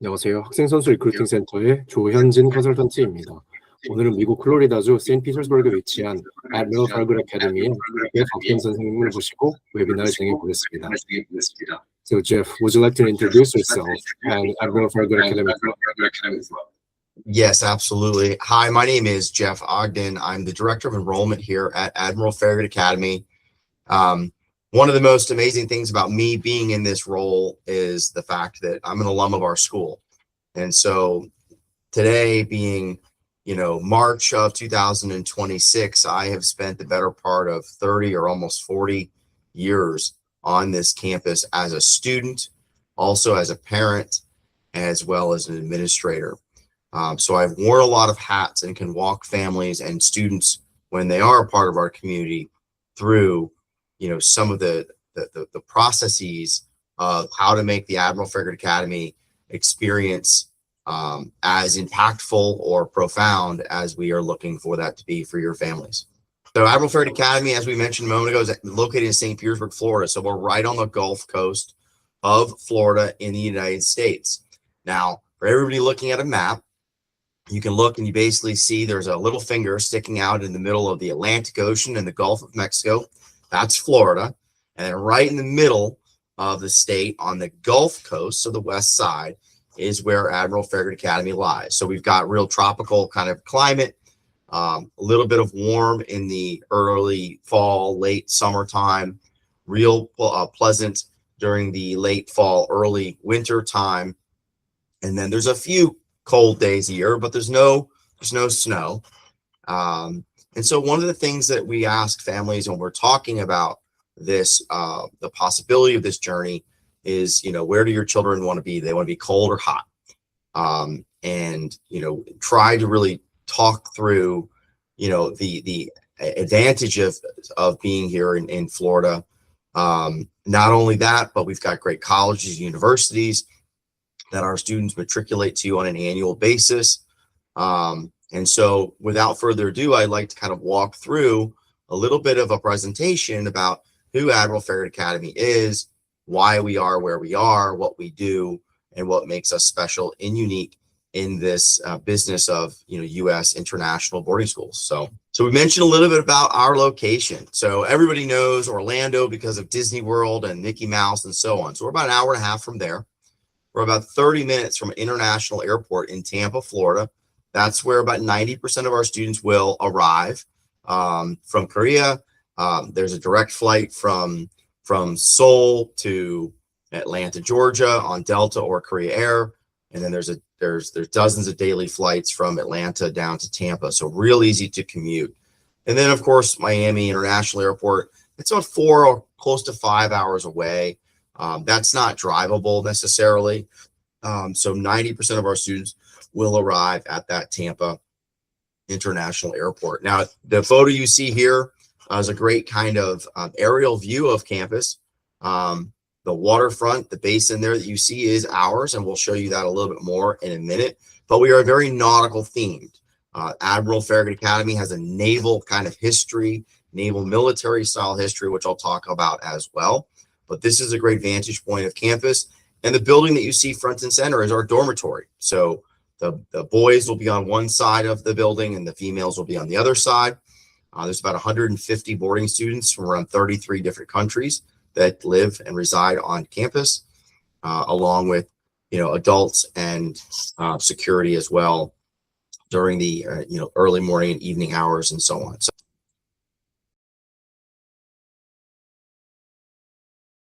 안녕하세요. 학생선수 리크루팅 센터의 조현진 컨설턴트입니다. 오늘은 미국 플로리다주 피터스버그에 위치한 Admiral Farragut Academy의 박김 선생님을 모시고 웨비나를 진행해 보겠습니다. So Jeff, would you like to introduce yourself and Admiral Farragut Academy? Yes, absolutely. Hi, my name is Jeff Ogden. I'm the Director of Enrollment here at Admiral Farragut Academy. One of the most amazing things about me being in this role is the fact that I'm an alum of our school. And so today being, March of 2026, I have spent the better part of 30 or almost 40 years on this campus as a student, also as a parent, as well as an administrator. So I've worn a lot of hats and can walk families and students when they are a part of our community through some of the processes of how to make the Admiral Farragut Academy experience as impactful or profound as we are looking for that to be for your families. So Admiral Farragut Academy, as we mentioned a moment ago, is located in St. Petersburg, Florida. So we're right on the Gulf Coast of Florida in the United States. Now, for everybody looking at a map, you can look and you basically see there's a little finger sticking out in the middle of the Atlantic Ocean and the Gulf of Mexico. That's Florida. And then right in the middle of the state on the Gulf Coast, so the west side, is where Admiral Farragut Academy lies. So we've got real tropical kind of climate, a little bit of warm in the early fall, late summertime, real pleasant during the late fall, early winter time. And then there's a few cold days a year, but there's no snow. And so one of the things that we ask families when we're talking about this, the possibility of this journey is, where do your children want to be? They want to be cold or hot? And, try to really talk through, the advantage of being here in Florida. Not only that, but we've got great colleges, universities that our students matriculate to on an annual basis. And so without further ado, I'd like to kind of walk through a little bit of a presentation about who Admiral Farragut Academy is, why we are where we are, what we do, and what makes us special and unique in this business of U.S. international boarding schools. So we mentioned a little bit about our location. So everybody knows Orlando because of Disney World and Mickey Mouse and so on. So we're about an hour and a half from there. We're about 30 minutes from an international airport in Tampa, Florida. That's where about 90% of our students will arrive from Korea. There's a direct flight from Seoul to Atlanta, Georgia on Delta or Korea Air. And then there's dozens of daily flights from Atlanta down to Tampa. So real easy to commute. And then of course, Miami International Airport, it's about 4 or close to 5 hours away. That's not drivable necessarily. So 90% of our students will arrive at that Tampa International Airport. Now, the photo you see here is a great kind of aerial view of campus. The waterfront, the basin there that you see is ours, and we'll show you that a little bit more in a minute. But we are very nautical themed. Admiral Farragut Academy has a naval kind of history, naval military style history, which I'll talk about as well. But this is a great vantage point of campus. And the building that you see front and center is our dormitory. So the boys will be on one side of the building and the females will be on the other side. There's about 150 boarding students from around 33 different countries that live and reside on campus, along with, adults and security as well during the, early morning and evening hours and so on. So